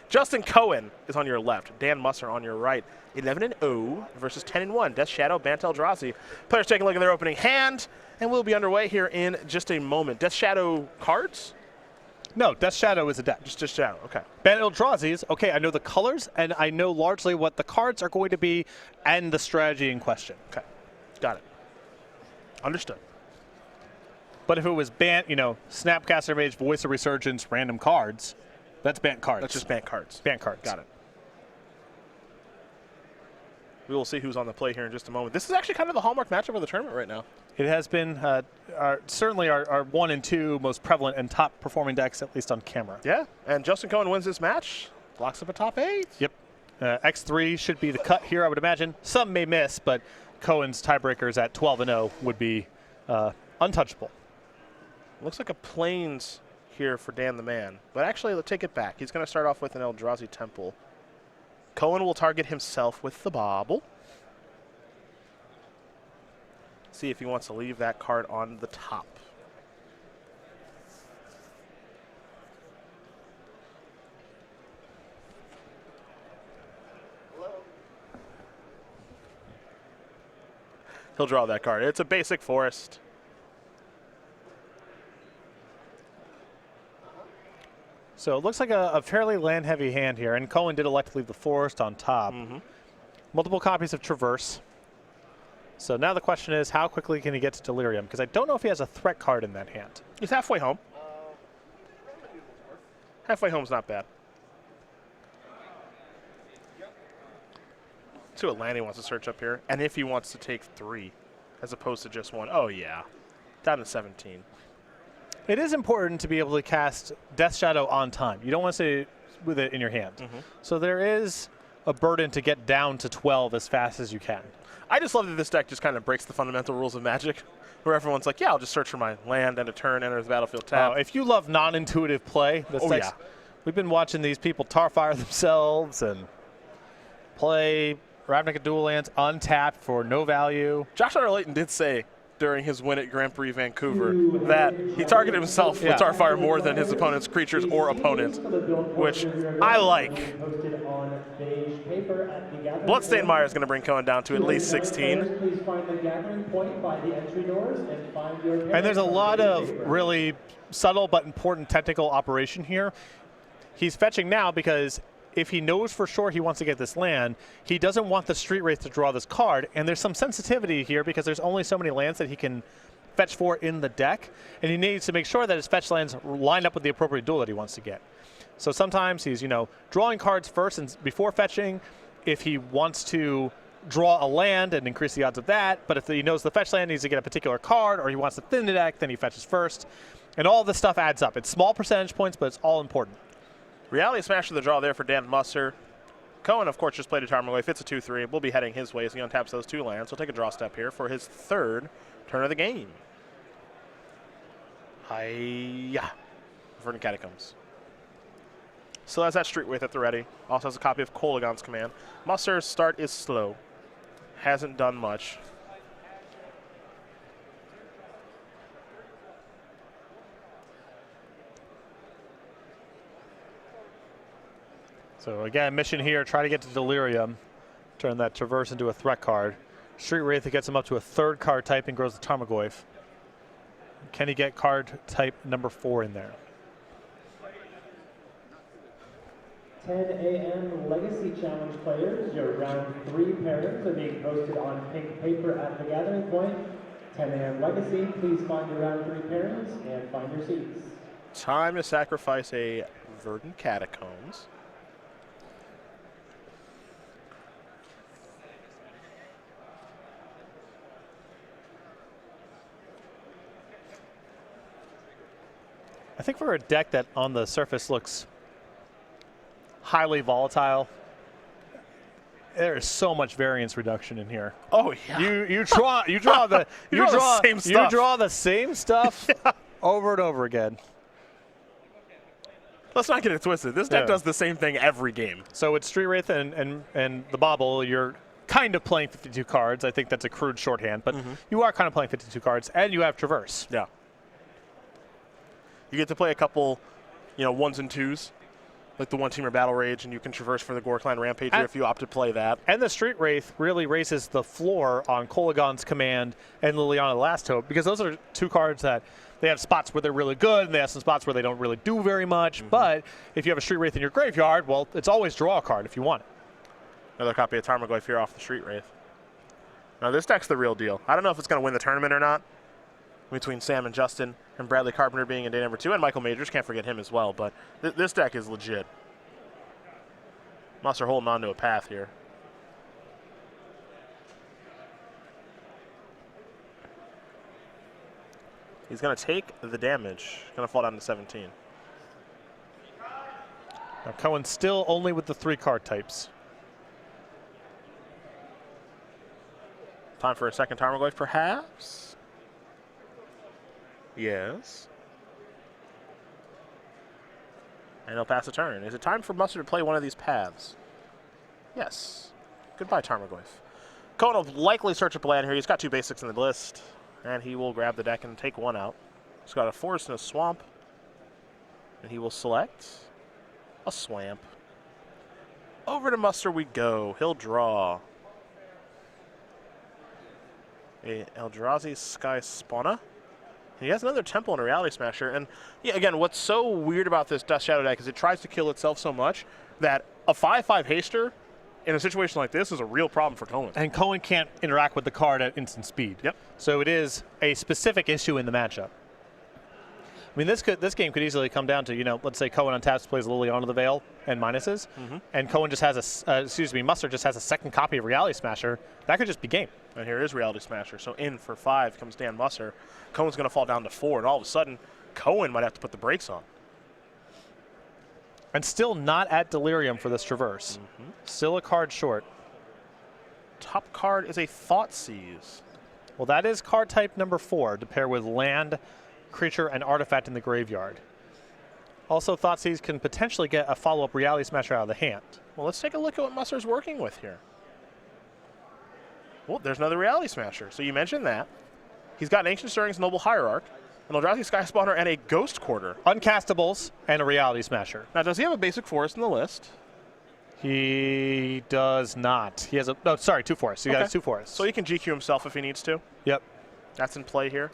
Justin Cohen is on your left. Dan Musser on your right. 11-0 versus 10-1. Death Shadow, Bant Eldrazi. Players taking a look at their opening hand, and we'll be underway here in just a moment. Death Shadow cards? No, Death Shadow is a deck. Just Shadow, okay. Bant Eldrazi's, okay, I know the colors, and I know largely what the cards are going to be and the strategy in question. Okay, got it. Understood. But if it was Bant, Snapcaster Mage, Voice of Resurgence, random cards, that's Bant cards. That's just Bant cards. Bant cards. Got it. We will see who's on the play here in just a moment. This is actually kind of the hallmark matchup of the tournament right now. It has been certainly our 1 and 2 most prevalent and top performing decks, at least on camera. Yeah, and Justin Cohen wins this match, locks up a top 8. Yep. X3 should be the cut here, I would imagine. Some may miss, but Cohen's tiebreakers at 12-0 would be untouchable. Looks like a Plains here for Dan the Man. But actually, let's take it back. He's going to start off with an Eldrazi Temple. Cohen will target himself with the Bauble. See if he wants to leave that card on the top. He'll draw that card. It's a basic forest. So it looks like a fairly land-heavy hand here, and Cohen did elect to leave the forest on top. Multiple copies of Traverse. So now the question is, how quickly can he get to Delirium? Because I don't know if he has a threat card in that hand. He's halfway home. Halfway home's not bad. Let's see what land he wants to search up here, and if he wants to take 3 as opposed to just 1. Oh, yeah. Down to 17. It is important to be able to cast Death Shadow on time. You don't want to stay with it in your hand. So there is a burden to get down to 12 as fast as you can. I just love that this deck just kind of breaks the fundamental rules of Magic, where everyone's like, yeah, I'll just search for my land and a turn, enter the battlefield tab. If you love non-intuitive play, yeah. We've been watching these people Tarfire themselves and play Ravnica Dual Lands untapped for no value. Josh Layton did say during his win at Grand Prix Vancouver that he targeted himself with Tarfire more than his opponent's creatures or opponent, which I like. Bloodstained Mire is going to bring Cohen down to at least 16. And there's a lot of really subtle but important technical operation here. He's fetching now because if he knows for sure he wants to get this land, he doesn't want the Street Wraith to draw this card. And there's some sensitivity here because there's only so many lands that he can fetch for in the deck. And he needs to make sure that his fetch lands line up with the appropriate duel that he wants to get. So sometimes he's, drawing cards first and before fetching if he wants to draw a land and increase the odds of that. But if he knows the fetch land needs to get a particular card or he wants to thin the deck, then he fetches first. And all this stuff adds up. It's small percentage points, but it's all important. Reality Smash to the draw there for Dan Musser. Cohen, of course, just played a Tarmogoyf. It's a 2-3. We'll be heading his way as he untaps those 2 lands. He'll take a draw step here for his 3rd turn of the game. Hi-ya. Verdant Catacombs. Still has that Street Wraith at the ready. Also has a copy of Kolaghan's Command. Musser's start is slow. Hasn't done much. So again, mission here, try to get to Delirium. Turn that Traverse into a threat card. Street Wraith gets him up to a 3rd card type and grows the Tarmogoyf. Can he get card type number 4 in there? 10 a.m. Legacy Challenge players, your round 3 pairings are being posted on pink paper at the gathering point. 10 a.m. Legacy, please find your round 3 pairings and find your seats. Time to sacrifice a Verdant Catacombs. I think for a deck that on the surface looks highly volatile, there is so much variance reduction in here. Oh yeah. You draw the same stuff yeah. over and over again. Let's not get it twisted. This deck does the same thing every game. So with Street Wraith and the Bauble, you're kind of playing 52 cards. I think that's a crude shorthand, but you are kind of playing 52 cards, and you have Traverse. Yeah. You get to play a couple, 1s and 2s like the one-teamer Battle Rage, and you can traverse for the Gore Clan Rampager if you opt to play that. And the Street Wraith really raises the floor on Kolaghan's Command and Liliana the Last Hope, because those are two cards that they have spots where they're really good, and they have some spots where they don't really do very much. But if you have a Street Wraith in your graveyard, well, it's always draw a card if you want it. Another copy of Tarmogoyf here off the Street Wraith. Now this deck's the real deal. I don't know if it's going to win the tournament or not, between Sam and Justin and Bradley Carpenter being in day number 2, and Michael Majors, can't forget him as well, but this deck is legit. Musser holding on to a path here. He's going to take the damage. Going to fall down to 17. Now Cohen still only with the 3 card types. Time for a second Tarmogoyf, perhaps? Yes. And he'll pass a turn. Is it time for Musser to play one of these paths? Yes. Goodbye, Tarmogoyf. Cohen will likely search up a land here. He's got 2 basics in the list. And he will grab the deck and take 1 out. He's got a forest and a swamp. And he will select a swamp. Over to Musser we go. He'll draw a Eldrazi Sky Spawner. He has another Temple and a Reality Smasher. And yeah, again, what's so weird about this Dust Shadow deck is it tries to kill itself so much that a 5/5 haster in a situation like this is a real problem for Cohen. And Cohen can't interact with the card at instant speed. Yep. So it is a specific issue in the matchup. I mean, this game could easily come down to, you know, let's say Cohen untaps, plays Liliana the Veil and minuses, and Cohen just has Musser just has a second copy of Reality Smasher. That could just be game. And here is Reality Smasher. So in for 5 comes Dan Musser. Cohen's going to fall down to 4, and all of a sudden, Cohen might have to put the brakes on. And still not at Delirium for this Traverse. Still a card short. Top card is a Thoughtseize. Well, that is card type number 4 to pair with land, creature, and artifact in the graveyard. Also, Thoughtseize can potentially get a follow-up Reality Smasher out of the hand. Well, let's take a look at what Musser's working with here. Well, there's another Reality Smasher. So you mentioned that. He's got an Ancient Stirrings Noble Hierarch, an Eldrazi Sky Spawner, and a Ghost Quarter. Uncastables and a Reality Smasher. Now, does he have a basic forest in the list? He does not. He has 2 forests. He has 2 forests. So he can GQ himself if he needs to. Yep. That's in play here.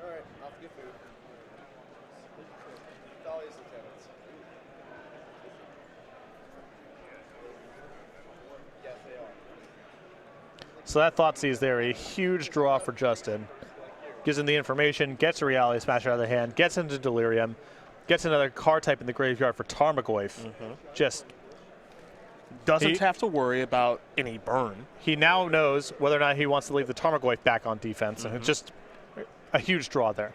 All right, off to get food. Dolly's lieutenants. Yes, they are. So that Thoughtseize there, a huge draw for Justin. Gives him the information, gets a Reality Smasher out of the hand, gets into Delirium, gets another card type in the graveyard for Tarmogoyf. Just Doesn't have to worry about any burn. he now knows whether or not he wants to leave the Tarmogoyf back on defense, and it's just a huge draw there.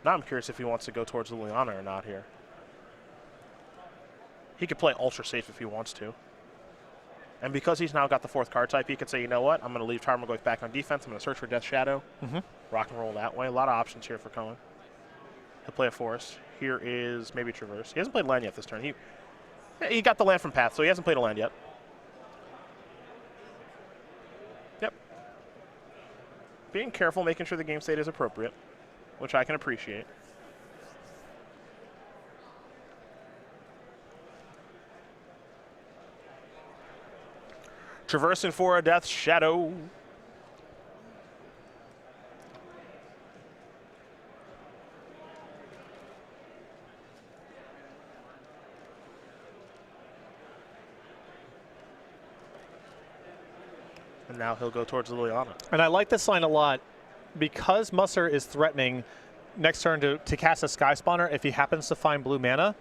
Now I'm curious if he wants to go towards Liliana or not here. He could play ultra safe if he wants to. And because he's now got the 4th card type, he could say, you know what, I'm going to leave Tarmogoyf back on defense. I'm going to search for Death Shadow. Rock and roll that way. A lot of options here for Cohen. He'll play a forest. Here is maybe Traverse. He hasn't played land yet this turn. He got the land from Path, so he hasn't played a land yet. Yep. Being careful, making sure the game state is appropriate, which I can appreciate. Traversing for a Death Shadow. And now he'll go towards Liliana. And I like this line a lot because Musser is threatening next turn to cast a Sky Spawner if he happens to find blue mana.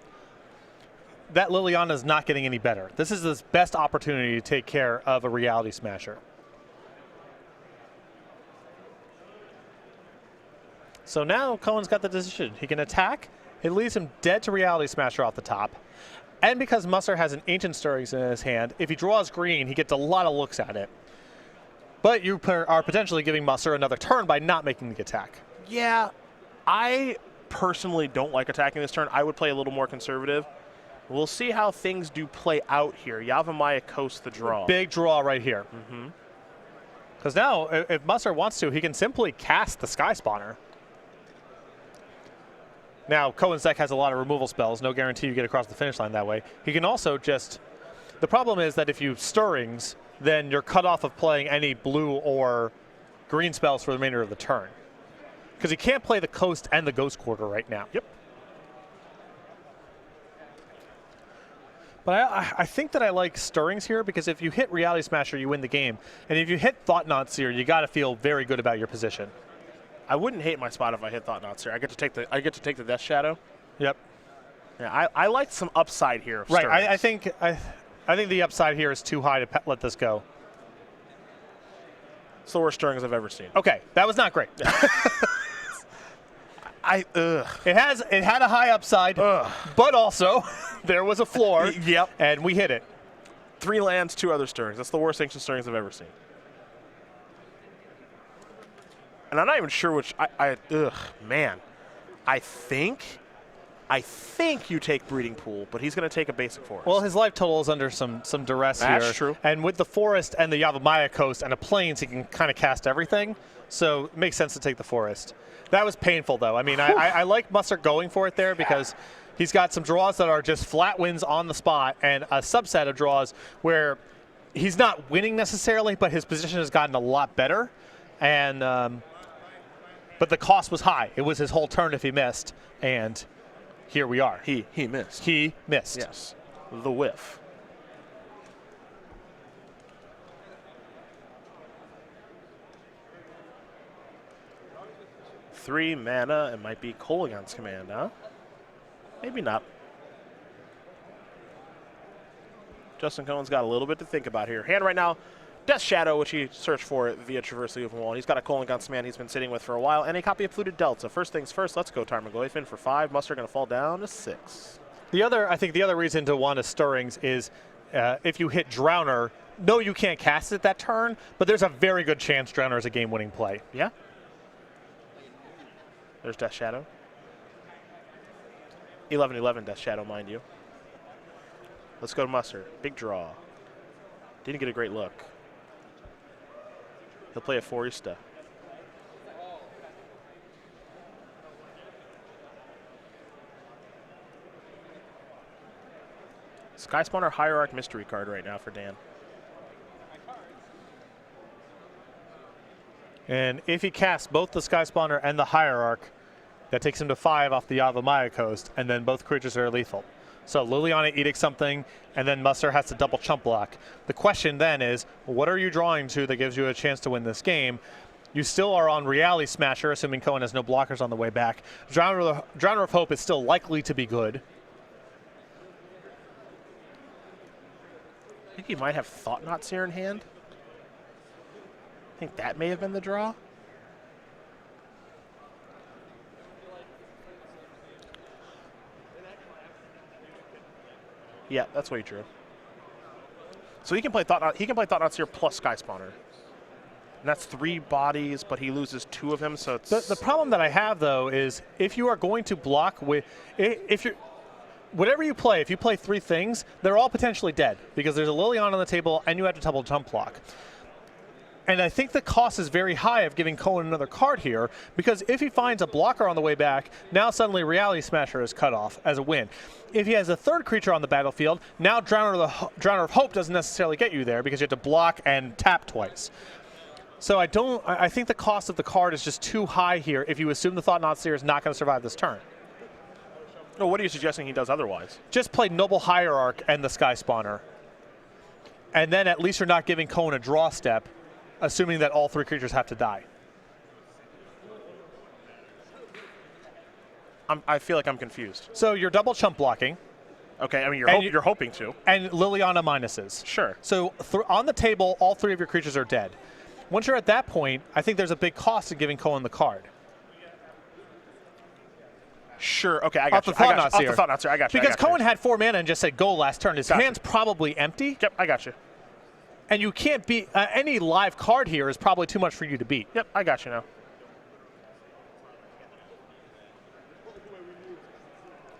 That Liliana is not getting any better. This is his best opportunity to take care of a Reality Smasher. So now Cohen's got the decision. He can attack. It leaves him dead to Reality Smasher off the top. And because Musser has an Ancient Stirrings in his hand, if he draws green, he gets a lot of looks at it. But you are potentially giving Musser another turn by not making the attack. Yeah, I personally don't like attacking this turn. I would play a little more conservative. We'll see how things do play out here. Yavimaya coasts the draw. Big draw right here. Because now, if Musser wants to, he can simply cast the Sky Spawner. Now, Cohen's deck has a lot of removal spells. No guarantee you get across the finish line that way. He can also just... The problem is that if you Stirrings, then you're cut off of playing any blue or green spells for the remainder of the turn. Because he can't play the Coast and the Ghost Quarter right now. Yep. But I think that I like Stirrings here because if you hit Reality Smasher, you win the game. And if you hit Thought-Knot Seer, you got to feel very good about your position. I wouldn't hate my spot if I hit Thought-Knot Seer. I get to take the Death Shadow. Yep. Yeah, I like some upside here. Of Right. Stirrings. I think the upside here is too high to let this go. It's the worst Stirrings I've ever seen. Okay, that was not great. It had a high upside, but also there was a floor. Yep. And we hit it. 3 lands, 2 other Stirrings. That's the worst Ancient Stirrings I've ever seen. And I'm not even sure which. Man. I think you take Breeding Pool, but he's going to take a basic forest. Well, his life total is under some duress here. That's true. And with the forest and the Yavimaya Coast and the plains, he can kind of cast everything. So it makes sense to take the forest. That was painful, though. I mean, I like Mustard going for it there because he's got some draws that are just flat wins on the spot and a subset of draws where he's not winning necessarily, but his position has gotten a lot better. And but the cost was high. It was his whole turn if he missed, and here we are. He missed. He missed. Yes. The whiff. Three mana. It might be Kolaghan's Command, huh? Maybe not. Justin Cohen's got a little bit to think about here. Hand right now, Death Shadow, which he searched for via Traverse the Open Wall. He's got a Kolaghan's Command he's been sitting with for a while, and a copy of Fluted Delta. First things first, let's go Tarmogoyf for 5. Mustard going to fall down to 6. I think the other reason to want a Stirrings is if you hit Drowner, no, you can't cast it that turn, but there's a very good chance Drowner is a game-winning play. Yeah. There's Death Shadow. 11-11 Death Shadow, mind you. Let's go to Mustard. Big draw. Didn't get a great look. He'll play a Foresta. Sky Spawner Hierarch mystery card right now for Dan. And if he casts both the Sky Spawner and the Hierarch, that takes him to 5 off the Yavimaya Coast, and then both creatures are lethal. So Liliana Edict something, and then Mustard has to double chump block. The question then is, what are you drawing to that gives you a chance to win this game? You still are on Reality Smasher, assuming Cohen has no blockers on the way back. Drowner of Hope is still likely to be good. I think he might have Thought-Knot Seer in hand. I think that may have been the draw. Yeah, that's what he drew. So he can play Thought-Knot Seer plus Sky Spawner. And that's 3 bodies, but he loses 2 of them, so it's... The problem that I have, though, is if you are going to block with... Whatever you play, if you play 3 things, they're all potentially dead because there's a Liliana on the table and you have to double jump block. And I think the cost is very high of giving Cohen another card here because if he finds a blocker on the way back, now suddenly Reality Smasher is cut off as a win. If he has a 3rd creature on the battlefield, now Drowner of Hope doesn't necessarily get you there because you have to block and tap twice. So I think the cost of the card is just too high here if you assume the Thought-Knot Seer is not going to survive this turn. No, what are you suggesting he does otherwise? Just play Noble Hierarch and the Sky Spawner. And then at least you're not giving Cohen a draw step, assuming that all 3 creatures have to die. I feel like I'm confused. So you're double chump blocking. Okay, I mean, you're hoping to. And Liliana minuses. Sure. So on the table, all 3 of your creatures are dead. Once you're at that point, I think there's a big cost in giving Cohen the card. Sure. Okay, I got you. Off the Thought-Knot Seer. I got you. Because Cohen had 4 mana and just said go last turn. His hand's probably empty. Yep, I got you. And you can't beat any live card here is probably too much for you to beat. Yep, I got you now.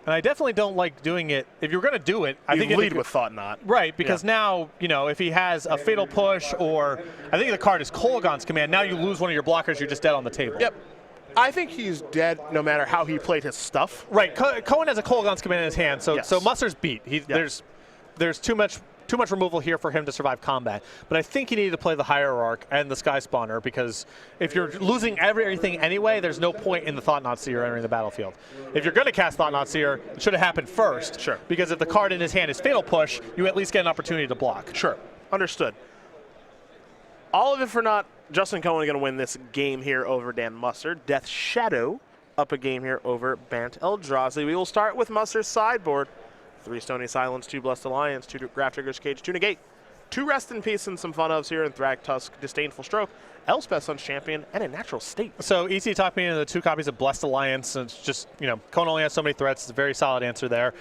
And I definitely don't like doing it. If you're going to do it, I think lead with Thought-Knot. Right, because now, if he has a Fatal Push or I think the card is Kolaghan's Command, now you lose one of your blockers, you're just dead on the table. Yep. I think he's dead no matter how he played his stuff. Right. Cohen has a Kolaghan's command in his hand, so Yes. so Musser's beat. There's too much removal here for him to survive combat. But I think you need to play the Hierarch and the Sky Spawner, because if you're losing everything anyway, there's no point in the Thought-Knot Seer entering the battlefield. If you're going to cast Thought-Knot Seer, it should have happened first. Sure. Because if the card in his hand is Fatal Push, you at least get an opportunity to block. Sure. Understood. All of it for naught. Justin Cohen going to win this game here over Dan Musser. Death Shadow up a game here over Bant Eldrazi. We will start with Musser's sideboard. 3 Stony Silence, 2 Blessed Alliance, 2 Grafdigger's Cage, 2 Negate, 2 Rest in Peace and some fun ofs here in Thragtusk, Disdainful Stroke, Elspeth Sun's Champion, and a Natural State. So easy talked me into the 2 copies of Blessed Alliance. And it's just, Cohen only has so many threats. It's a very solid answer there.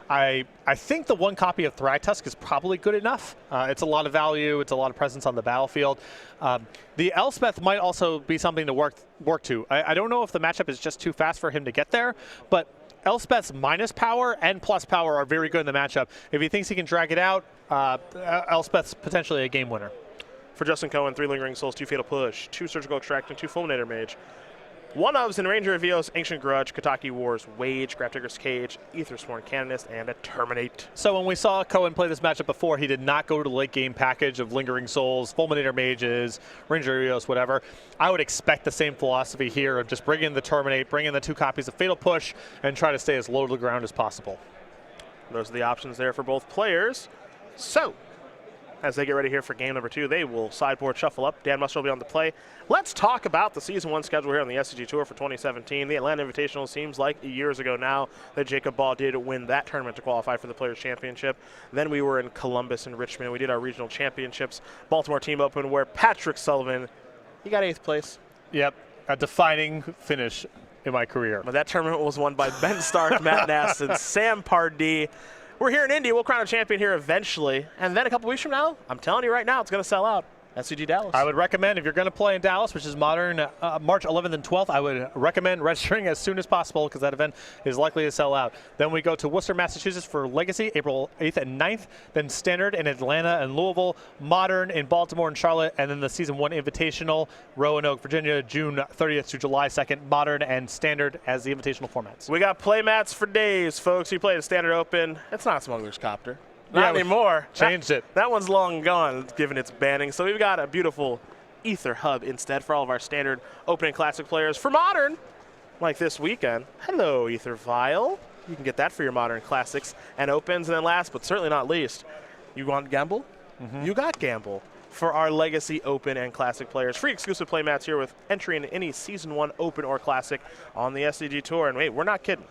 I think the 1 copy of Thragtusk is probably good enough. It's a lot of value. It's a lot of presence on the battlefield. The Elspeth might also be something to work to. I don't know if the matchup is just too fast for him to get there, but Elspeth's minus power and plus power are very good in the matchup. If he thinks he can drag it out, Elspeth's potentially a game winner. For Justin Cohen, 3 Lingering Souls, 2 Fatal Push, 2 Surgical Extract, and 2 Fulminator Mage. 1 ofs in Ranger of Eos, Ancient Grudge, Kataki Wars, Wage, Grafdigger's Cage, Aethersworn Canonist, and a Terminate. So when we saw Cohen play this matchup before, he did not go to the late game package of Lingering Souls, Fulminator Mages, Ranger of Eos, whatever. I would expect the same philosophy here of just bring in the Terminate, bring in the 2 copies of Fatal Push, and try to stay as low to the ground as possible. Those are the options there for both players. So, as they get ready here for game number 2, they will sideboard shuffle up. Dan Musser will be on the play. Let's talk about the Season 1 schedule here on the SCG Tour for 2017. The Atlanta Invitational seems like years ago now that Jacob Ball did win that tournament to qualify for the Players' Championship. Then we were in Columbus and Richmond. We did our regional championships. Baltimore Team Open, where Patrick Sullivan, he got 8th place. Yep, a defining finish in my career. But that tournament was won by Ben Stark, Matt Nass, and Sam Pardee. We're here in Indy. We'll crown a champion here eventually. And then a couple weeks from now, I'm telling you right now, it's going to sell out. SCG Dallas. I would recommend, if you're going to play in Dallas, which is Modern, March 11th and 12th, I would recommend registering as soon as possible because that event is likely to sell out. Then we go to Worcester, Massachusetts for Legacy, April 8th and 9th. Then Standard in Atlanta and Louisville, Modern in Baltimore and Charlotte, and then the Season 1 Invitational, Roanoke, Virginia, June 30th to July 2nd, Modern and Standard as the invitational formats. We got play mats for days, folks. You play the Standard Open. It's not Smuggler's Copter. Not anymore. Changed it. That one's long gone, given its banning. So we've got a beautiful Ether Hub instead for all of our Standard Open and Classic players. For Modern, like this weekend, hello, Ether Vial. You can get that for your Modern Classics and Opens. And then last but certainly not least, you want Gamble? You got Gamble for our Legacy Open and Classic players. Free exclusive play mats here with entry into any Season 1 Open or Classic on the SCG Tour. And wait, we're not kidding.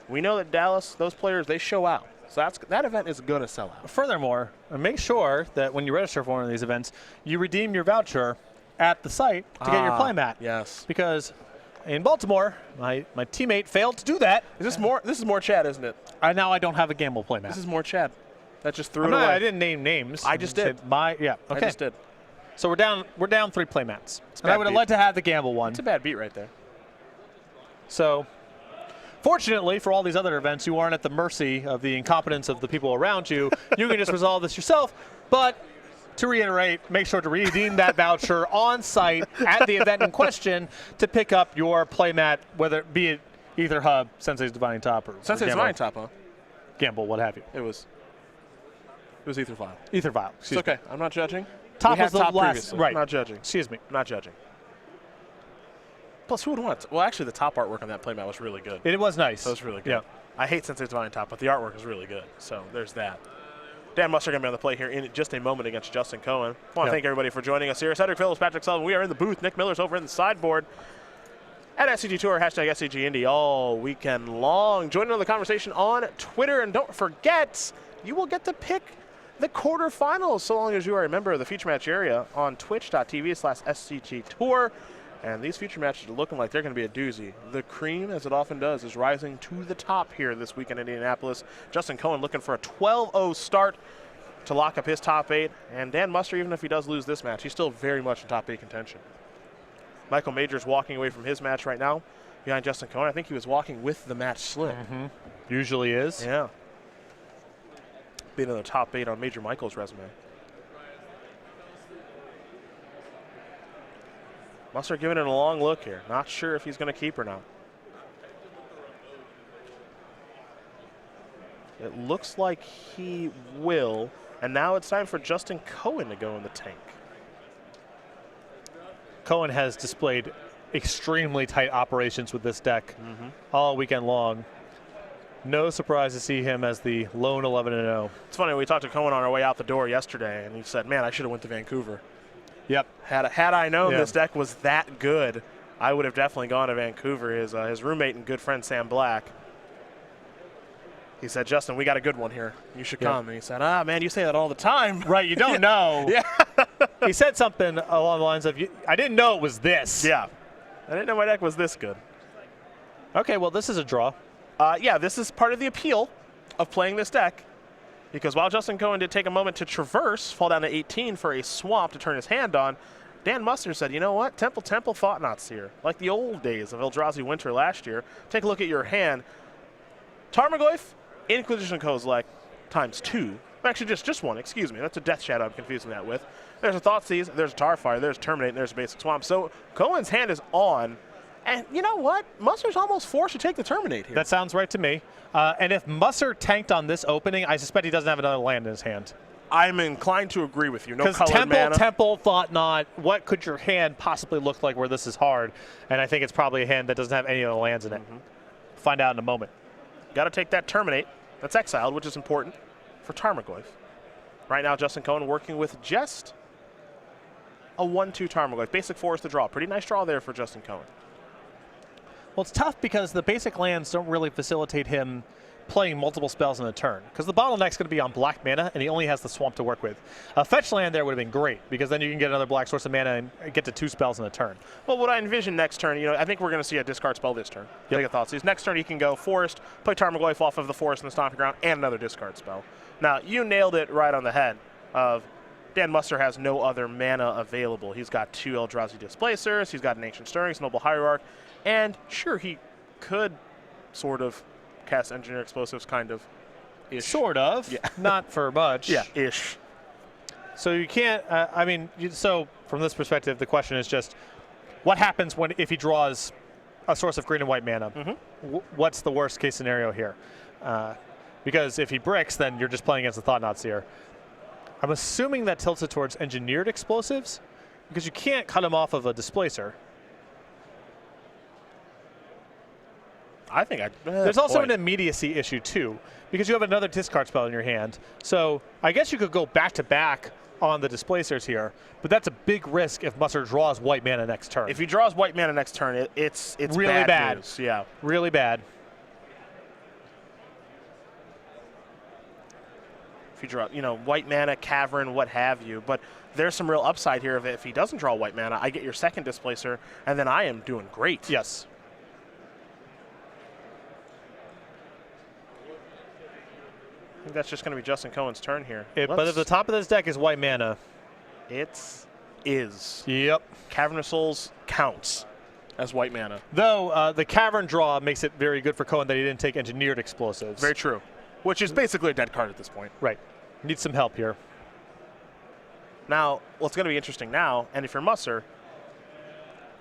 We know that Dallas, those players, they show out. So that event is going to sell out. Furthermore, make sure that when you register for one of these events, you redeem your voucher at the site to get your playmat. Yes. Because in Baltimore, my teammate failed to do that. Is this more? This is more Chad, isn't it? Now I don't have a Gamble playmat. This is more Chad. That just threw it away. I didn't name names. I just did. Okay. I just did. So we're down 3 playmats. And bad I would have beat. liked to have the Gamble one. It's a bad beat right there. So, fortunately, for all these other events, you aren't at the mercy of the incompetence of the people around you. You can just resolve this yourself. But to reiterate, make sure to redeem that voucher on site at the event in question to pick up your playmat, whether it be it Ether Hub, Sensei's Divine Top, or Sensei's Gamble, Divine Top, huh? Gamble, what have you. It was Ether Vial. Ether Vial. It's okay. I'm not judging. Top we was had the top last. previously. Right. I'm not judging. Excuse me. I'm not judging. Plus, who would want it? Well, actually, the top artwork on that playmat was really good. It was nice. So it's really good. Yeah. I hate Sensei's Divine Top, but the artwork is really good. So there's that. Dan Musser going to be on the play here in just a moment against Justin Cohen. I want to thank everybody for joining us here. Cedric Phillips, Patrick Sullivan. We are in the booth. Nick Miller's over in the sideboard. At SCG Tour, hashtag SCG Indy all weekend long. Join in on the conversation on Twitter. And don't forget, you will get to pick the quarterfinals so long as you are a member of the feature match area on twitch.tv/SCG Tour. And these feature matches are looking like they're going to be a doozy. The cream, as it often does, is rising to the top here this week in Indianapolis. Justin Cohen looking for a 12-0 start to lock up his top 8. And Dan Musser, even if he does lose this match, he's still very much in top 8 contention. Michael Majors walking away from his match right now behind Justin Cohen. I think he was walking with the match slip. Usually is. Yeah. Being in the top 8 on Major Michael's resume. Musser giving it a long look here. Not sure if he's going to keep or not. It looks like he will. And now it's time for Justin Cohen to go in the tank. Cohen has displayed extremely tight operations with this deck all weekend long. No surprise to see him as the lone 11-0. It's funny, we talked to Cohen on our way out the door yesterday, and he said, man, I should have went to Vancouver. Yep. Had I known Yeah. this deck was that good, I would have definitely gone to Vancouver. His roommate and good friend, Sam Black, he said, Justin, we got a good one here. You should Yeah. come. And he said, man, you say that all the time. Right, you don't know. Yeah. He said something along the lines of, I didn't know it was this. Yeah. I didn't know my deck was this good. Okay, well, this is a draw. Yeah, this is part of the appeal of playing this deck, because while Justin Cohen did take a moment to traverse, fall down to 18 for a swamp to turn his hand on, Dan Musser said, you know what, Temple Thought-Knot Seer, like the old days of Eldrazi Winter last year, take a look at your hand. Tarmogoyf, Inquisition Kozilek, ×2. Actually, just one, excuse me. That's a Death Shadow I'm confusing that with. There's a Thoughtseize, there's a Tarfire, there's Terminate, and there's a basic Swamp. So Cohen's hand is on. And you know what? Musser's almost forced to take the Terminate here. That sounds right to me. And if Musser tanked on this opening, I suspect he doesn't have another land in his hand. I'm inclined to agree with you. No Because colored mana. Temple, Thought Knot, what could your hand possibly look like where this is hard? And I think it's probably a hand that doesn't have any other lands in it. Find out in a moment. Got to take that Terminate. That's exiled, which is important for Tarmogoyf. Right now, Justin Cohen working with just a 1-2 Tarmogoyf. Basic forest to draw. Pretty nice draw there for Justin Cohen. Well, it's tough because the basic lands don't really facilitate him playing multiple spells in a turn, because the bottleneck's going to be on black mana, and he only has the swamp to work with. A fetch land there would have been great, because then you can get another black source of mana and get to 2 spells in a turn. Well, what I envision next turn, I think we're going to see a discard spell this turn. Yep. Take a Thoughtseize. Next turn, you can go Forest, play Tarmogoyf off of the Forest and the Stomping Ground, and another discard spell. Now, you nailed it right on the head of Dan Musser has no other mana available. He's got 2 Eldrazi Displacers, he's got an Ancient Stirrings, Noble Hierarch, and sure, he could sort of cast Engineer Explosives, kind of. Ish. Sort of. Yeah. Not for much. Yeah, ish. So you can't, so from this perspective, the question is just, what happens if he draws a source of green and white mana? What's the worst case scenario here? Because if he bricks, then you're just playing against the Thought-Knot Seer. I'm assuming that tilts it towards Engineered Explosives, because you can't cut him off of a Displacer. I think There's also an immediacy issue too, because you have another discard spell in your hand. So I guess you could go back-to-back on the Displacers here, but that's a big risk if Musser draws white mana next turn. If he draws white mana next turn, it's really bad. news. Yeah. Really bad. If you draw, white mana, Cavern, what have you. But there's some real upside here. If he doesn't draw white mana, I get your second Displacer, and then I am doing great. Yes. I think that's just going to be Justin Cohen's turn here. But if the top of this deck is white mana. It is. Yep. Cavernous Souls counts as white mana. Though the Cavern draw makes it very good for Cohen that he didn't take Engineered Explosives. Very true. Which is basically a dead card at this point. Right. Needs some help here. Now, what's going to be interesting now, and if you're Musser,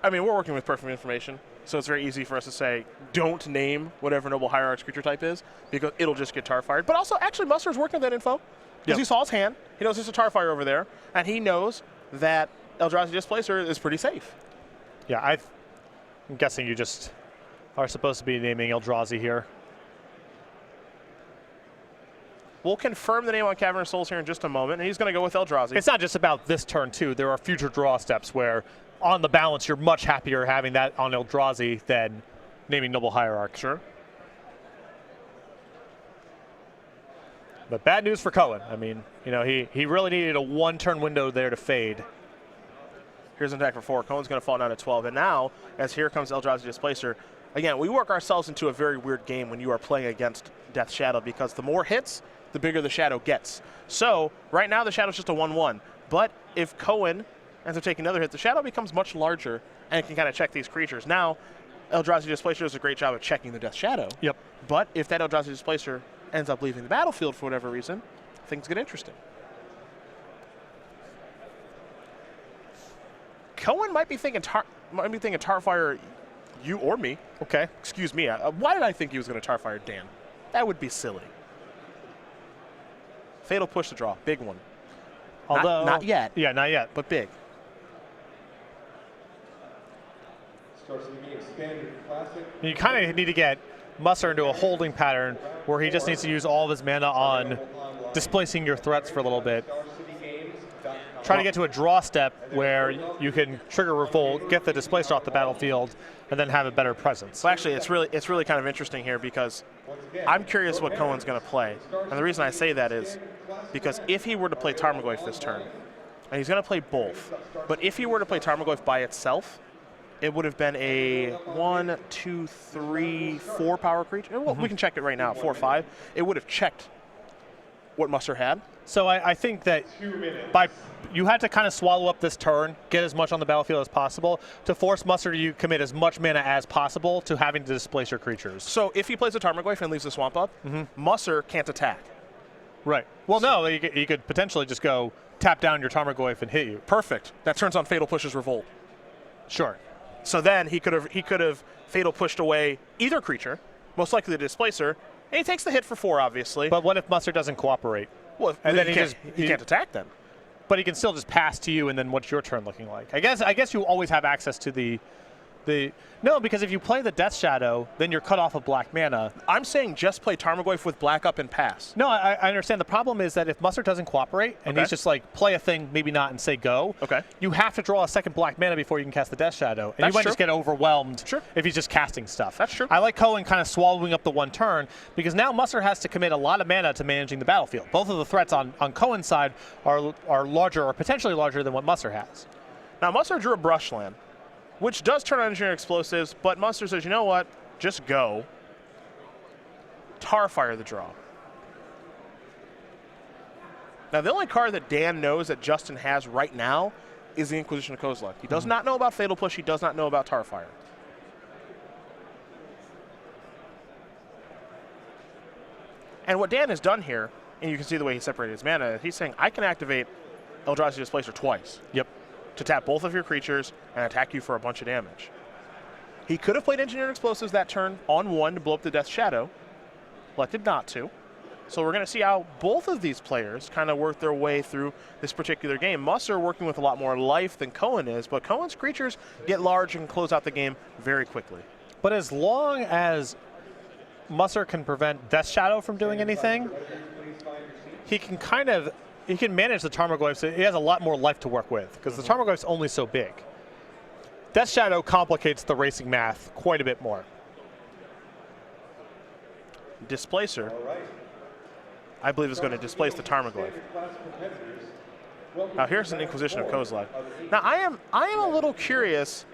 we're working with perfect information, so it's very easy for us to say, don't name whatever Noble Hierarch's creature type is, because it'll just get Tarfired. But also, actually, Musser's working with that info, because he saw his hand, he knows there's a Tarfire over there, and he knows that Eldrazi Displacer is pretty safe. Yeah, I'm guessing you just are supposed to be naming Eldrazi here. We'll confirm the name on Cavernous Souls here in just a moment, and he's going to go with Eldrazi. It's not just about this turn, too. There are future draw steps where, on the balance, you're much happier having that on Eldrazi than naming Noble Hierarch. Sure. But bad news for Cohen. He really needed a 1-turn window there to fade. Here's an attack for 4. Cohen's going to fall down to 12. And now, as here comes Eldrazi Displacer, again, we work ourselves into a very weird game when you are playing against Death Shadow, because the more hits, the bigger the Shadow gets. So, right now, the Shadow's just a 1-1. But if Cohen ends up taking another hit, the Shadow becomes much larger and can kind of check these creatures. Now, Eldrazi Displacer does a great job of checking the Death Shadow. Yep. But if that Eldrazi Displacer ends up leaving the battlefield for whatever reason, things get interesting. Cohen might be thinking might be thinking Tarfire you or me. Okay. Excuse me. Why did I think he was going to Tarfire Dan? That would be silly. Fatal push to draw. Big one. Although not yet. Yeah, not yet. But big. Starts the game standard classic. You kind of need to get Musser into a holding pattern where he just needs to use all of his mana on displacing your threats for a little bit. Try to get to a draw step where you can trigger Revolt, get the displacer off the battlefield, and then have a better presence. So actually, it's really kind of interesting here because I'm curious what Cohen's going to play. And the reason I say that is because if he were to play Tarmogoyf this turn, and he's going to play both, but if he were to play Tarmogoyf by itself, it would have been a 1, 2, 3, 4 power creature. Well, we can check it right now, 4, 5. It would have checked what Musser had. So I think that you had to kind of swallow up this turn, get as much on the battlefield as possible to force Musser to commit as much mana as possible to having to displace your creatures. So if he plays a Tarmogoyf and leaves the swamp up, Musser can't attack. Right. Well, no, you could potentially just go tap down your Tarmogoyf and hit you. Perfect. That turns on Fatal Push's Revolt. Sure. So then he could have Fatal Pushed away either creature, most likely the Displacer, and he takes the hit for 4, obviously. But what if Musser doesn't cooperate? Well, and then he can't attack then. But he can still just pass to you, and then what's your turn looking like? I guess you always have access to the no, because if you play the Death Shadow, then you're cut off of black mana. I'm saying just play Tarmogoyf with black up and pass. No, I understand. The problem is that if Musser doesn't cooperate and he's just like play a thing, maybe not, and say go, you have to draw a second black mana before you can cast the Death Shadow. And That's you might true. just get overwhelmed Sure. if he's just casting stuff. That's true. I like Cohen kind of swallowing up the one turn because now Musser has to commit a lot of mana to managing the battlefield. Both of the threats on Cohen's side are larger or potentially larger than what Musser has. Now, Musser drew a Brushland, which does turn on Engineering Explosives, but Musser says, you know what? Just go. Tarfire the draw. Now, the only card that Dan knows that Justin has right now is the Inquisition of Kozilek. He does not know about Fatal Push. He does not know about Tarfire. And what Dan has done here, and you can see the way he separated his mana, he's saying, I can activate Eldrazi Displacer twice. Yep. To tap both of your creatures and attack you for a bunch of damage. He could have played Engineered Explosives that turn on 1 to blow up the Death Shadow, elected not to. So we're going to see how both of these players kind of work their way through this particular game. Musser working with a lot more life than Cohen is, but Cohen's creatures get large and close out the game very quickly. But as long as Musser can prevent Death Shadow from doing anything, he can manage the Tarmogoyf, so he has a lot more life to work with, because the Tarmogoyf's only so big. Death Shadow complicates the racing math quite a bit more. Displacer, I believe, is going to displace the Tarmogoyf. Now here's an Inquisition of Kozilek. Now I am a little curious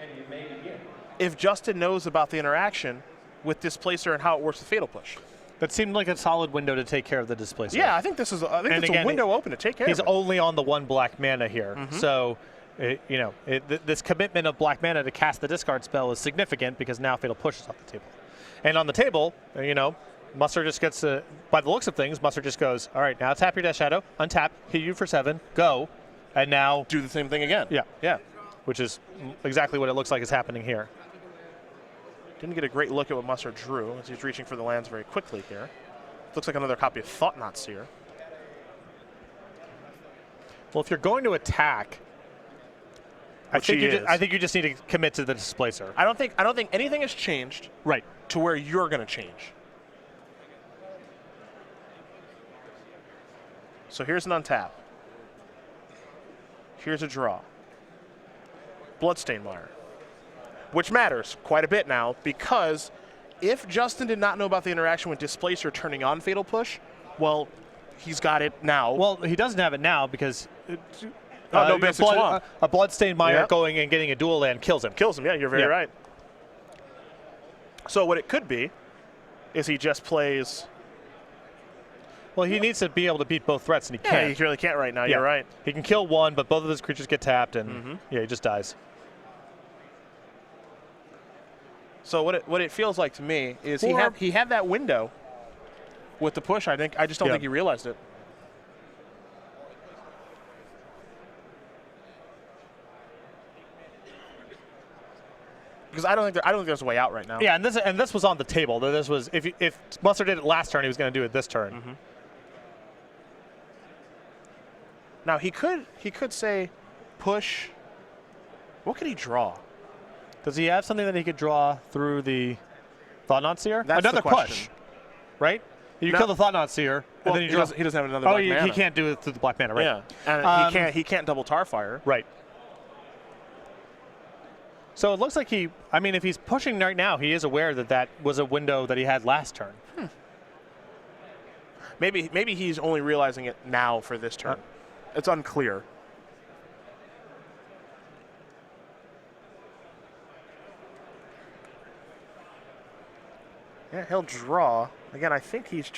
if Justin knows about the interaction with Displacer and how it works with Fatal Push. That seemed like a solid window to take care of the Displacer. Yeah, I think it's a window open to take care of He's it. only on the 1 black mana here, so this commitment of black mana to cast the discard spell is significant because now Fatal Push is off the table. And on the table, Musser just gets by the looks of things, Musser just goes, all right, now tap your Death Shadow, untap, hit you for 7, go, and now do the same thing again. Yeah, which is exactly what it looks like is happening here. Didn't get a great look at what Musser drew as he's reaching for the lands very quickly here. Looks like another copy of Thought-Knot Seer. Well, if you're going to attack, I think you just need to commit to the Displacer. I don't think anything has changed. Right. To where you're going to change. So here's an untap. Here's a draw. Bloodstained Mire. Which matters quite a bit now, because if Justin did not know about the interaction with Displacer turning on Fatal Push, well, he's got it now. Well, he doesn't have it now because no basic swamp. A Bloodstained Mire going and getting a dual land kills him. Kills him, yeah, you're very right. So what it could be is he just plays... Well, he needs to be able to beat both threats, and he Yeah, can't. he really can't right now, you're right. He can kill one, but both of his creatures get tapped, and he just dies. So what it feels like to me is he had that window with the push. I just don't think he realized it. Because I don't think there's a way out right now. Yeah, and this was on the table. This was if Musser did it last turn, he was going to do it this turn. Mm-hmm. Now he could say push. What could he draw? Does he have something that he could draw through the Thought-Knot Seer? That's another the question. push, right? You No. kill the Thought-Knot Seer, Well, and then you he, draw. doesn't have another Oh, black mana. he can't do it through the black mana, right? Yeah, and he can't double tar fire. Right. So it looks like if he's pushing right now, he is aware that that was a window that he had last turn. Maybe he's only realizing it now for this turn. It's unclear. Yeah, he'll draw. Again, I think he's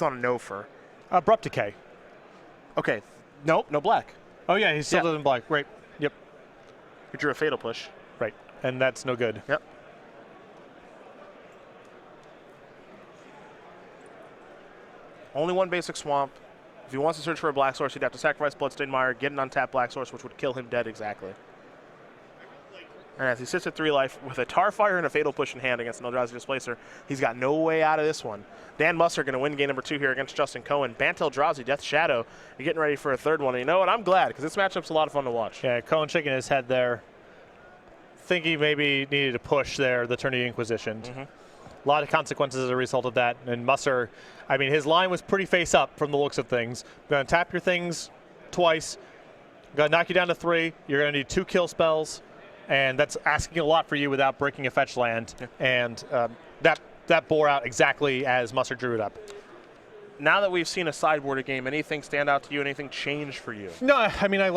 on a no for. Abrupt Decay. Okay. Nope, no black. Oh, yeah, he's still in black. Right. Yep. He drew a fatal push. Right. And that's no good. Yep. Only one basic swamp. If he wants to search for a black source, he'd have to sacrifice Bloodstained Mire, get an untapped black source, which would kill him dead exactly. And as he sits at 3 life with a tar fire and a fatal push in hand against an Eldrazi Displacer, he's got no way out of this one. Dan Musser going to win game number 2 here against Justin Cohen. Bantel Eldrazi, Death Shadow, you're getting ready for a third one. And you know what? I'm glad because this matchup's a lot of fun to watch. Yeah, Cohen shaking his head there. Think he maybe needed to push there, the turn he Inquisitioned. Mm-hmm. A lot of consequences as a result of that. And Musser, his line was pretty face up from the looks of things. Going to tap your things twice. Going to knock you down to 3. You're going to need 2 kill spells. And that's asking a lot for you without breaking a fetch land. Yeah. And that bore out exactly as Musser drew it up. Now that we've seen a sideboarded game, anything stand out to you? Anything change for you? No, I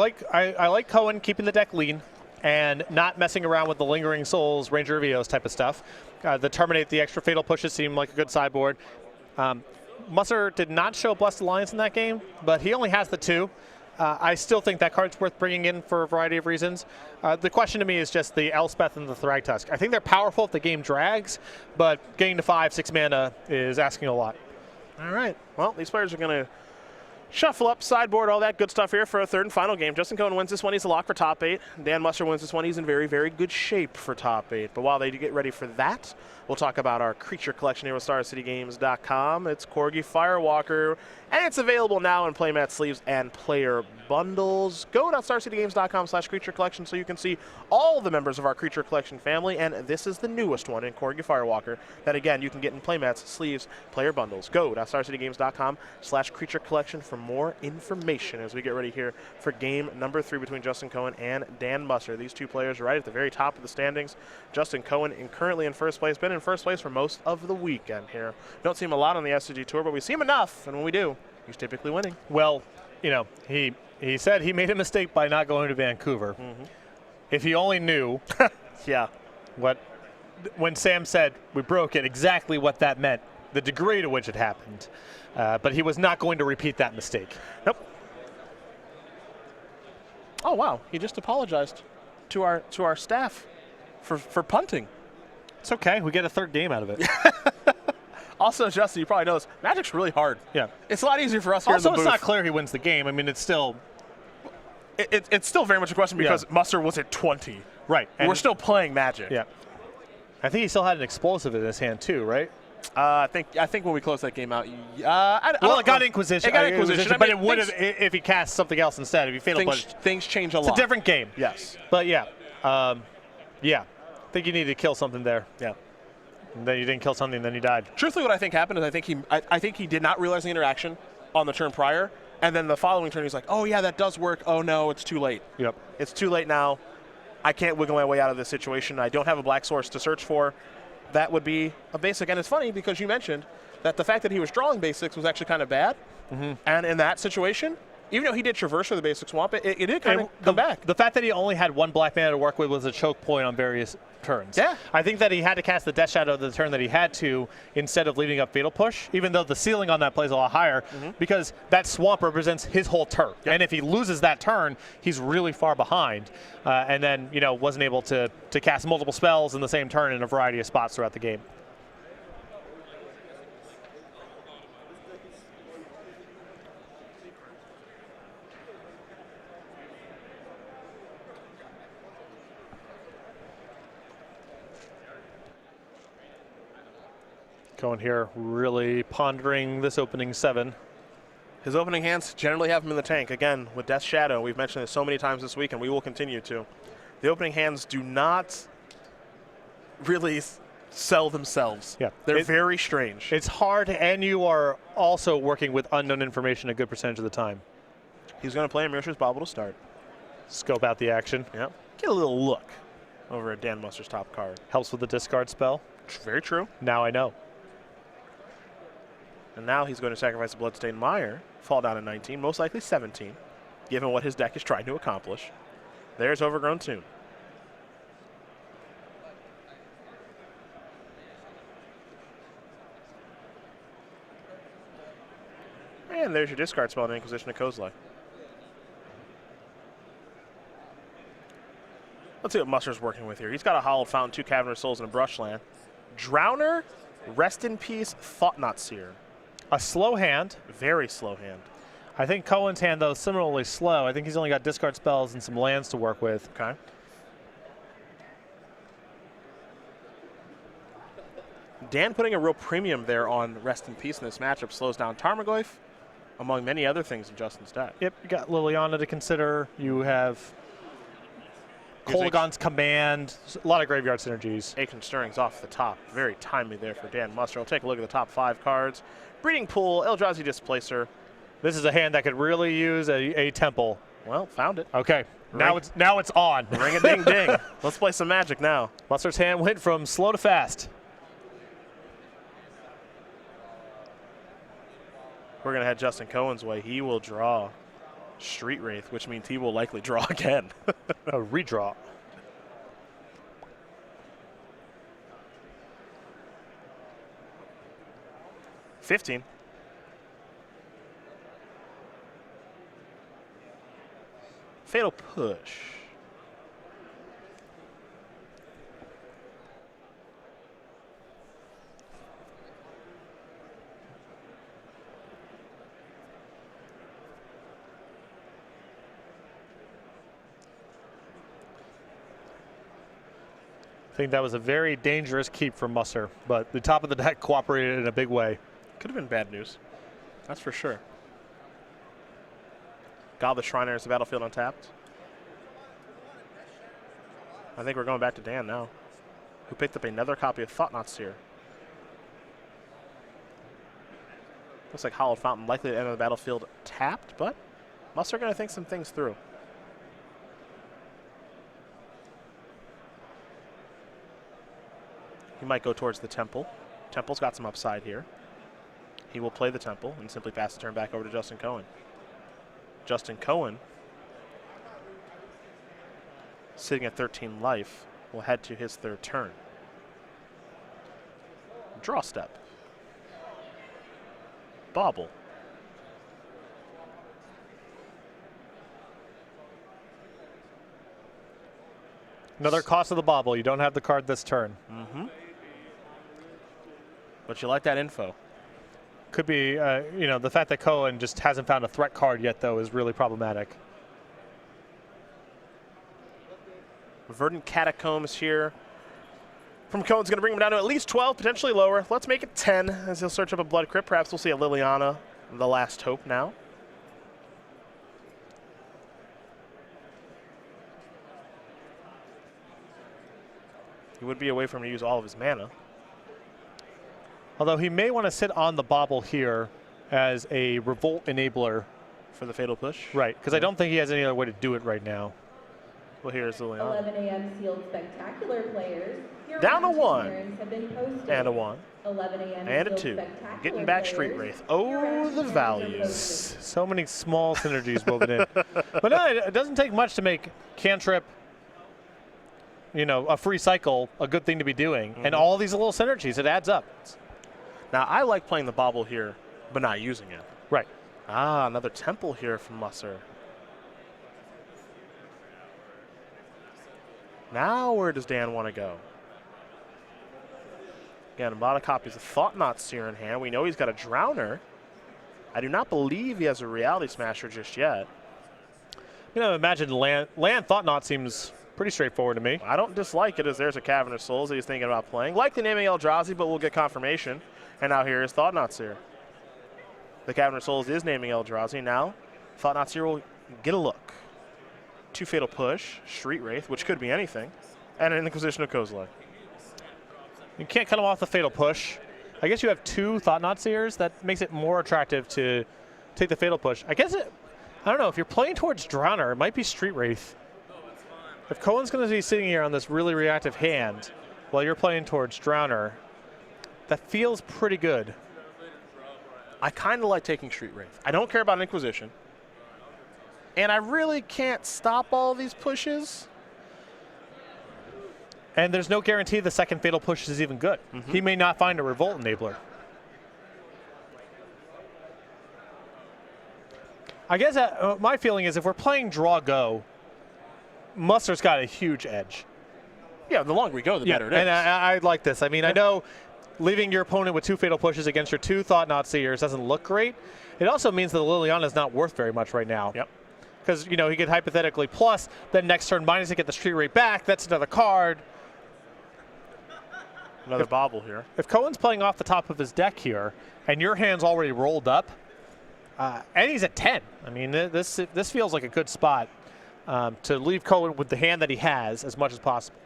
like Cohen keeping the deck lean and not messing around with the Lingering Souls, Ranger of Eos type of stuff. The Terminate, the extra fatal pushes seem like a good sideboard. Musser did not show Blessed Alliance in that game, but he only has the 2. I still think that card's worth bringing in for a variety of reasons. The question to me is just the Elspeth and the Thragtusk. I think they're powerful if the game drags, but getting to 5-6 mana is asking a lot. All right. Well, these players are going to shuffle up, sideboard, all that good stuff here for a third and final game. Justin Cohen wins this one. He's a lock for top 8. Dan Musser wins this one. He's in very, very good shape for top 8. But while they get ready for that, we'll talk about our creature collection here with StarCityGames.com. It's Corgi Firewalker, and it's available now in playmat sleeves and player bundles. Go to StarCityGames.com/creature collection so you can see all the members of our creature collection family, and this is the newest one in Corgi Firewalker that, again, you can get in playmats, sleeves, player bundles. Go to StarCityGames.com/creature collection for more information as we get ready here for game number 3 between Justin Cohen and Dan Musser. These two players are right at the very top of the standings. Justin Cohen currently in first place, been in first place for most of the weekend here. Don't see him a lot on the SCG Tour, but we see him enough, and when we do, he's typically winning. Well, he said he made a mistake by not going to Vancouver. Mm-hmm. If he only knew Yeah. when Sam said we broke it, exactly what that meant, the degree to which it happened. But he was not going to repeat that mistake. Nope. Oh, wow. He just apologized to our staff for punting. It's okay. We get a third game out of it. Also, Justin, you probably know this. Magic's really hard. Yeah. It's a lot easier for us here Also, in the it's booth. not clear he wins the game. It's still It's still very much a question because Musser was at 20. right. We're still playing Magic. Yeah. I think he still had an explosive in his hand too, right? I think when we close that game out, It got Inquisition. It got Inquisition. But it would have if he cast something else instead. If he fatal push. Things change a lot. It's a different game. Yes. But yeah. I think you needed to kill something there. Yeah. And then you didn't kill something, then you died. Truthfully, what I think happened is I think he did not realize the interaction on the turn prior, and then the following turn he's like, oh yeah, that does work. Oh no, it's too late. Yep. It's too late now. I can't wiggle my way out of this situation. I don't have a black source to search for. That would be a basic. And it's funny because you mentioned that the fact that he was drawing basics was actually kind of bad. Mm-hmm. And in that situation, even though he did traverse for the basic swamp, it did kind of come back. The fact that he only had 1 black mana to work with was a choke point on various turns. Yeah. I think that he had to cast the Death Shadow the turn that he had to instead of leaving up Fatal Push, even though the ceiling on that plays a lot higher, because that swamp represents his whole turn. Yep. And if he loses that turn, he's really far behind. And then, wasn't able to cast multiple spells in the same turn in a variety of spots throughout the game. Cohen here really pondering this opening 7. His opening hands generally have him in the tank. Again, with Death Shadow, we've mentioned this so many times this week, and we will continue to. The opening hands do not really sell themselves. Yeah. They're very strange. It's hard, and you are also working with unknown information a good percentage of the time. He's going to play a Mirror's Bauble to start. Scope out the action. Yep. Get a little look over at Dan Musser's top card. Helps with the discard spell. Very true. Now I know. And now he's going to sacrifice a Bloodstained Mire, fall down to 19, most likely 17, given what his deck is trying to accomplish. There's Overgrown Tomb. And there's your discard spell in Inquisition of Kozilek. Let's see what Musser's working with here. He's got a Hallowed Fountain, 2 Cavernous Souls, and a Brushland. Drowner, Rest in Peace, Thought-Knot Seer. A slow hand. Very slow hand. I think Cohen's hand, though, is similarly slow. I think he's only got discard spells and some lands to work with. Okay. Dan putting a real premium there on Rest in Peace in this matchup slows down Tarmogoyf, among many other things in Justin's deck. Yep, you got Liliana to consider. You have Here's Kolaghan's Command. A lot of graveyard synergies. Ancient Stirring's off the top. Very timely there for Dan Musser. We'll take a look at the top 5 cards. Breeding Pool, Eldrazi Displacer. This is a hand that could really use a temple. Well, found it. Okay, now it's on. Ring a ding ding. Let's play some Magic now. Musser's hand went from slow to fast. We're going to head Justin Cohen's way. He will draw Street Wraith, which means he will likely draw again. A redraw. $15. Fatal Push. I think that was a very dangerous keep from Musser, but the top of the deck cooperated in a big way. Could have been bad news. That's for sure. Godless Shriner is the battlefield untapped. I think we're going back to Dan now, who picked up another copy of Thought-Knot Seer. Looks like Hallowed Fountain likely to enter the battlefield tapped, but Musser going to think some things through. He might go towards the Temple. Temple's got some upside here. He will play the Temple and simply pass the turn back over to Justin Cohen. Justin Cohen, sitting at 13 life, will head to his 3rd turn. Draw step. Bauble. Another cost of the Bauble. You don't have the card this turn. Mm-hmm. But you like that info. Could be, the fact that Cohen just hasn't found a threat card yet, though, is really problematic. Verdant Catacombs here. From Cohen's going to bring him down to at least 12, potentially lower. Let's make it 10 as he'll search up a Blood Crypt. Perhaps we'll see a Liliana, the last hope now. He would be away from him to use all of his mana. Although he may want to sit on the Bauble here as a Revolt enabler. For the Fatal Push? Right, because I don't think he has any other way to do it right now. Well, here's Liliana. 11 a.m. sealed spectacular players. Your Down to round 1. turns have been posted. And a 1. 11 a.m. And a sealed 2. spectacular Getting back Street players. Wraith. Your Oh, round the turns are values. posted. So many small synergies woven in. But no, it doesn't take much to make Cantrip, a free cycle, a good thing to be doing. And all these little synergies, it adds up. Now, I like playing the Bauble here, but not using it. Right. Ah, another Temple here from Musser. Now, where does Dan want to go? Again, a lot of copies of Thought-Knot Seer in hand. We know he's got a Drowner. I do not believe he has a Reality Smasher just yet. Imagine land Thought-Knot seems pretty straightforward to me. I don't dislike it as there's a Cavernous Souls that he's thinking about playing. Likely naming Eldrazi, but we'll get confirmation. And now here is Thought-Knot Seer. The Cavern of Souls is naming Eldrazi. Now, Thought-Knot Seer will get a look. 2 Fatal Push, Street Wraith, which could be anything, and an Inquisition of Kozilek. You can't cut him off the Fatal Push. I guess you have 2 Thought-Knot Seers. That makes it more attractive to take the Fatal Push. I don't know, if you're playing towards Drowner, it might be Street Wraith. If Cohen's going to be sitting here on this really reactive hand while you're playing towards Drowner, that feels pretty good. I kind of like taking Street Wraith. I don't care about Inquisition. And I really can't stop all these pushes. And there's no guarantee the second Fatal Push is even good. He may not find a Revolt Enabler. I guess my feeling is if we're playing Draw Go, Mustard's got a huge edge. Yeah, the longer we go, the better it is. And I like this. I mean, I know leaving your opponent with 2 Fatal Pushes against your 2 Thought-Knot Seers doesn't look great. It also means that Liliana is not worth very much right now. Yep. Because, he could hypothetically plus, then next turn minus to get the Street Rate back. That's another card. Another bobble here. If Cohen's playing off the top of his deck here, and your hand's already rolled up, and he's at 10. I mean, this feels like a good spot to leave Cohen with the hand that he has as much as possible.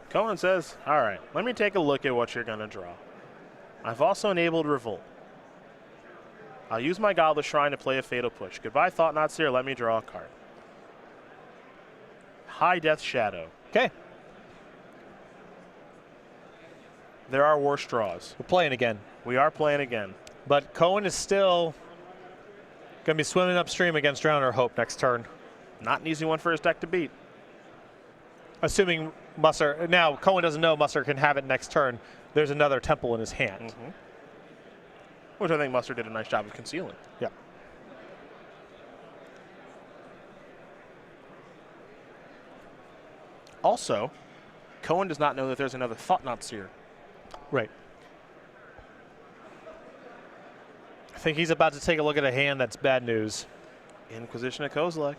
Cohen says, all right, let me take a look at what you're going to draw. I've also enabled Revolt. I'll use my Godless Shrine to play a Fatal Push. Goodbye, Thought-Knot Seer. Let me draw a card. High Death Shadow. Okay. There are worse draws. We're playing again. We are playing again. But Cohen is still going to be swimming upstream against Drowner Hope next turn. Not an easy one for his deck to beat. Assuming Musser, now Cohen doesn't know Musser can have it next turn. There's another Temple in his hand. Which I think Mustard did a nice job of concealing. Yeah. Also, Cohen does not know that there's another Thought-Knot Seer. Right. I think he's about to take a look at a hand that's bad news. Inquisition of Kozilek.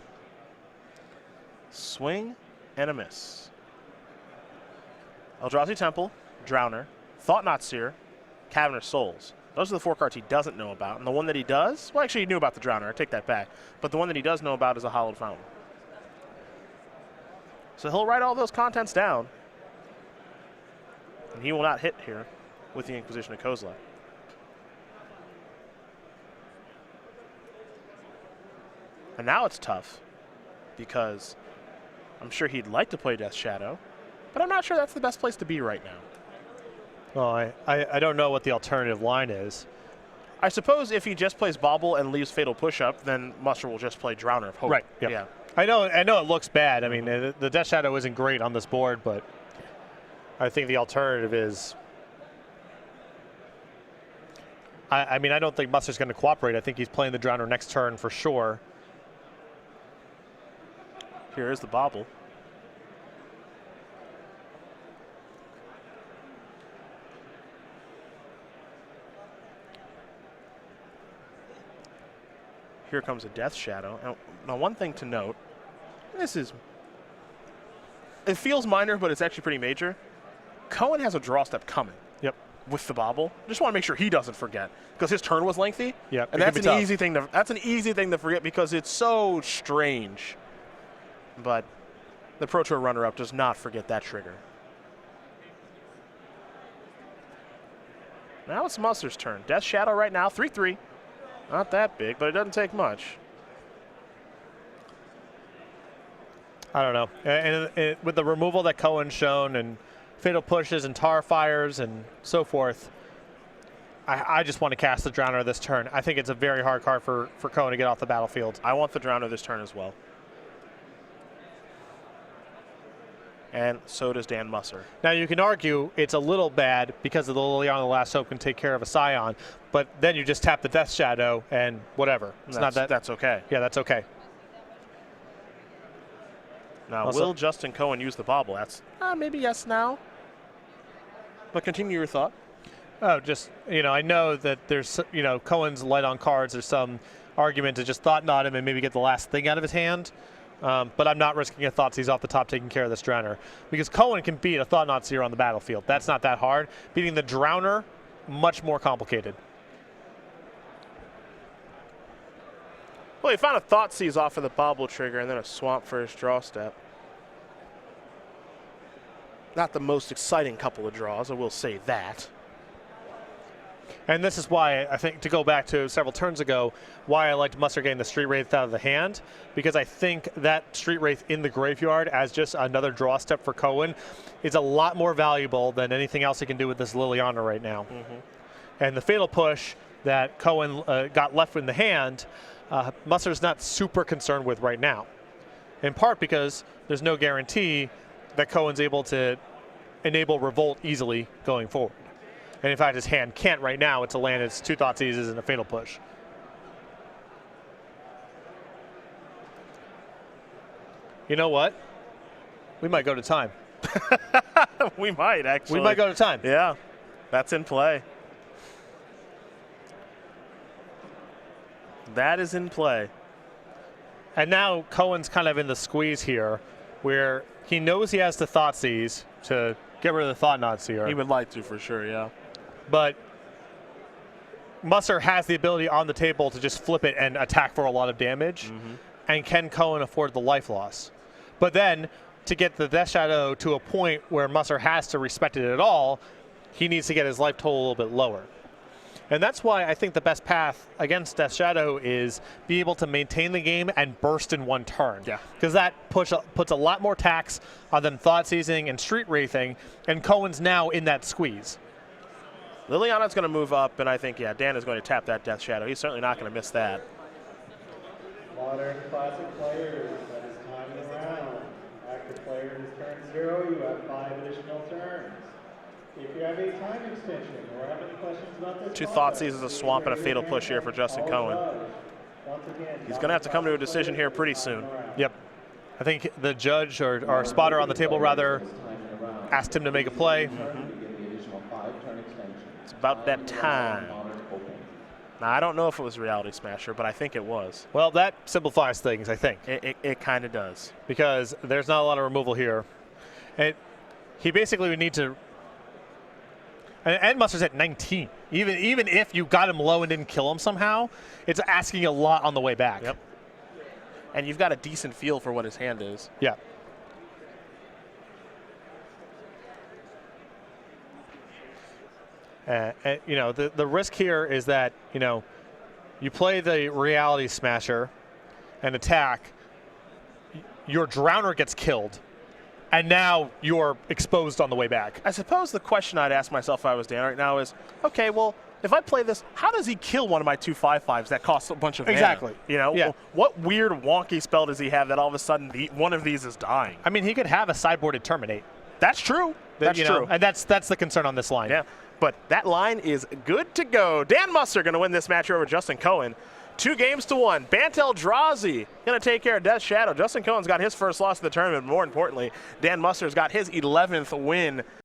Swing and a miss. Eldrazi Temple, Drowner, Thought-Knot Seer, Cavern of Souls. Those are the 4 cards he doesn't know about. And the one that he does, well, actually he knew about the Drowner. I take that back. But the one that he does know about is a Hallowed Fountain. So he'll write all those contents down. And he will not hit here with the Inquisition of Kozilek. And now it's tough because I'm sure he'd like to play Death Shadow, but I'm not sure that's the best place to be right now. Well, I don't know what the alternative line is. I suppose if he just plays Bobble and leaves Fatal Push-Up, then Muster will just play Drowner of Hope. Right, yep. Yeah. I know it looks bad. I mean, the Death Shadow isn't great on this board, but I think the alternative is... I mean, I don't think Muster's going to cooperate. I think he's playing the Drowner next turn for sure. Here is the Bobble. Here comes a Death Shadow. Now, one thing to note, it feels minor, but it's actually pretty major. Cohen has a draw step coming. Yep. With the Bobble. Just want to make sure he doesn't forget because his turn was lengthy. Yep. And that's an easy thing to forget because it's so strange. But the Pro Tour runner-up does not forget that trigger. Now it's Muster's turn. Death Shadow right now, 3/3. Not that big, but it doesn't take much. I don't know. And with the removal that Cohen's shown and Fatal Pushes and Tar Fires and so forth, I just want to cast the Drowner this turn. I think it's a very hard card for Cohen to get off the battlefield. I want the Drowner this turn as well. And so does Dan Musser. Now you can argue it's a little bad because of the Liliana the Last Hope can take care of a Scion, but then you just tap the Death Shadow and whatever. That's okay. Yeah, that's okay. Now, Also, will Justin Cohen use the Bobble? That's maybe yes now. But continue your thought. Oh, just, I know that there's, Cohen's light on cards. There's some argument to just Thought-Knot him and maybe get the last thing out of his hand. but I'm not risking a Thoughtseize off the top taking care of this Drowner. Because Cohen can beat a Thought-Knot Seer on the battlefield. That's not that hard. Beating the Drowner, much more complicated. Well, he found a Thoughtseize off of the Bobble Trigger and then a Swamp for his draw step. Not the most exciting couple of draws, I will say that. And this is why I think, to go back to several turns ago, why I liked Musser getting the Street Wraith out of the hand, because I think that Street Wraith in the graveyard as just another draw step for Cohen is a lot more valuable than anything else he can do with this Liliana right now. And the Fatal Push that Cohen got left in the hand, Musser's not super concerned with right now. In part because there's no guarantee that Cohen's able to enable Revolt easily going forward. And in fact, his hand can't right now. It's a land, it's 2 Thoughtseizes and a Fatal Push. You know what? We might go to time. We might, actually. We might go to time. Yeah, that's in play. That is in play. And now Cohen's kind of in the squeeze here, where he knows he has to Thoughtseize to get rid of the Thought-Knot Seer. He would like to, for sure, yeah. But Musser has the ability on the table to just flip it and attack for a lot of damage. And can Cohen afford the life loss? But then, to get the Death Shadow to a point where Musser has to respect it at all, he needs to get his life total a little bit lower. And that's why I think the best path against Death Shadow is be able to maintain the game and burst in one turn. Yeah. Because that puts a lot more tax on them Thoughtseizing and Street Wraithing, and Cohen's now in that squeeze. Liliana's going to move up, and I think, yeah, Dan is going to tap that Death Shadow. He's certainly not going to miss that. Modern Classic players, that is time in the round. Active player is turn 0, you have 5 additional turns. If you have a time extension or have any questions about this, 2 Thoughtseizes, a Swamp, and a Fatal Push here for Justin Cohen. He's going to have to come to a decision here pretty soon. Yep. I think the judge, or spotter on the table rather, asked him to make a play. It's about that time. Now, I don't know if it was Reality Smasher, but I think it was. Well, that simplifies things, I think. It kind of does. Because there's not a lot of removal here. And he basically would need to... And Musser's at 19. Even if you got him low and didn't kill him somehow, it's asking a lot on the way back. Yep. And you've got a decent feel for what his hand is. Yeah. And, you know, the risk here is that, you know, you play the Reality Smasher and attack, your Drowner gets killed, and now you're exposed on the way back. I suppose the question I'd ask myself if I was Dan right now is, okay, well, if I play this, how does he kill one of my 2 5/5s that costs a bunch of mana? Exactly. You know, Yeah. what weird wonky spell does he have that all of a sudden one of these is dying? I mean, he could have a sideboarded Terminate. That's true. That's true. And that's the concern on this line. Yeah, but that line is good to go. Dan Musser going to win this match over Justin Cohen. 2-1. Bantel Drazi going to take care of Death Shadow. Justin Cohen's got his first loss of the tournament, but more importantly, Dan Musser's got his 11th win